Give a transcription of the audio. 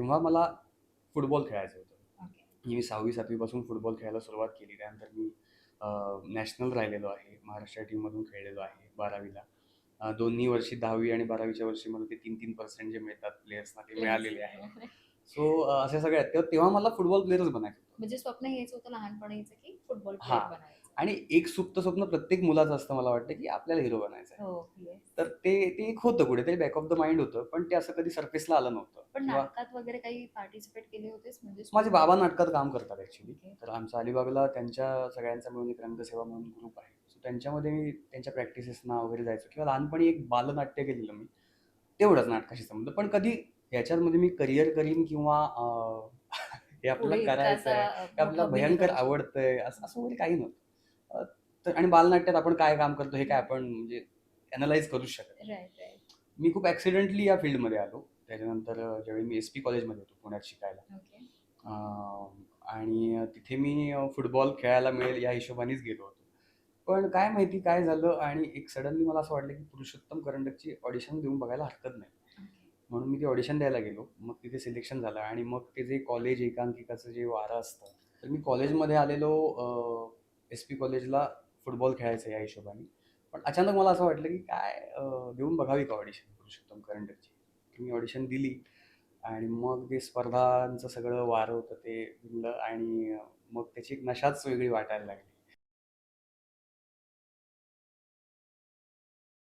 तेव्हा मला फुटबॉल खेळायचं होतं. ओके. मी 6वी-7वी पासून फुटबॉल खेळायला सुरुवात केली. त्यानंतर मी नॅशनल राहिलेलो आहे. महाराष्ट्र टीममधून खेळलेलो आहे 12वीला. दोन्ही वर्षी 10वी आणि 12वीच्या वर्षी मला ते 3-3% जे मिळतात प्लेयर्सना ते मिळालेले आहे. प्लेयर्स. सो असे सगळे आहेत. तेव्हा मला फुटबॉल प्लेयरच बनायचं होतं. म्हणजे स्वप्न हेच होतं लहानपणीचं की फुटबॉल हां. प्लेयर बनायचं. आणि एक सुप्त स्वप्न प्रत्येक मुलाचं असतं मला वाटतं, की आपल्याला हिरो बनायचं आहे. हो, येस. तर ते ते एक होतं कुठेतरी बॅक ऑफ द माइंड होतं, पण ते असं कधी सरफेसला आलं नव्हतं पण किंवा नाटकात वगैरे काही पार्टिसिपेट केले होतेस म्हणजे माझे स्कूलमध्ये? बाबा नाटकात काम करतात ॲक्चुअली. ओके. तर आमच्या अलिबागला त्यांच्या सगळ्यांचा मिळून एक रंगसेवा म्हणून ग्रुप आहे. सो त्यांच्यामध्ये मी त्यांच्या प्रॅक्टिसेसना वगैरे जायचो किंवा लहानपणी एक बालनाट्य केलेलं मी. तेवढंच नाटकाशी संबंध. पण कधी ह्याच्यामध्ये मी करियर करीन किंवा हे आपल्याला पुढे इतका करायचं असा आहे, हे मोठा आपल्याला अभिनेता भयंकर होशील. आवडतंय असं असं वगैरे काही नव्हतं. तर आणि बालनाट्यात आपण काय काम करतो हे काय आपण म्हणजे अॅनलाईज करूच शकत नाही. Right, right. मी खूप ॲक्सिडेंटली या फील्डमध्ये आलो. त्याच्यानंतर ज्यावेळी मी एस-पी कॉलेजमध्ये होतो पुण्यात शिकायला. ओके. आणि तिथे मी फुटबॉल खेळायला मिळेल या हिशोबानेच गेलो होतो. पण काय माहिती काय झालं आणि एक सडनली मला असं वाटलं की पुरुषोत्तम करंडकची ऑडिशन देऊन बघायला हरकत नाही. ओके. म्हणून मी ती ऑडिशन द्यायला गेलो. मग तिथे सिलेक्शन झालं आणि मग ते जे कॉलेज एकांकिकाचं जे वारं असतं, तर मी कॉलेजमध्ये आलेलो एस-पी कॉलेजला फुटबॉल खेळायचं या हिशोबाने. पण अचानक मला असं वाटलं की काय देऊन बघावी का ऑडिशन पुरुषोत्तम करंडकची. तर मी ऑडिशन दिली आणि मग ते स्पर्धांचं सगळं वारं होतं ते विणलं आणि मग त्याची एक नशाच वेगळी वाटायला लागली.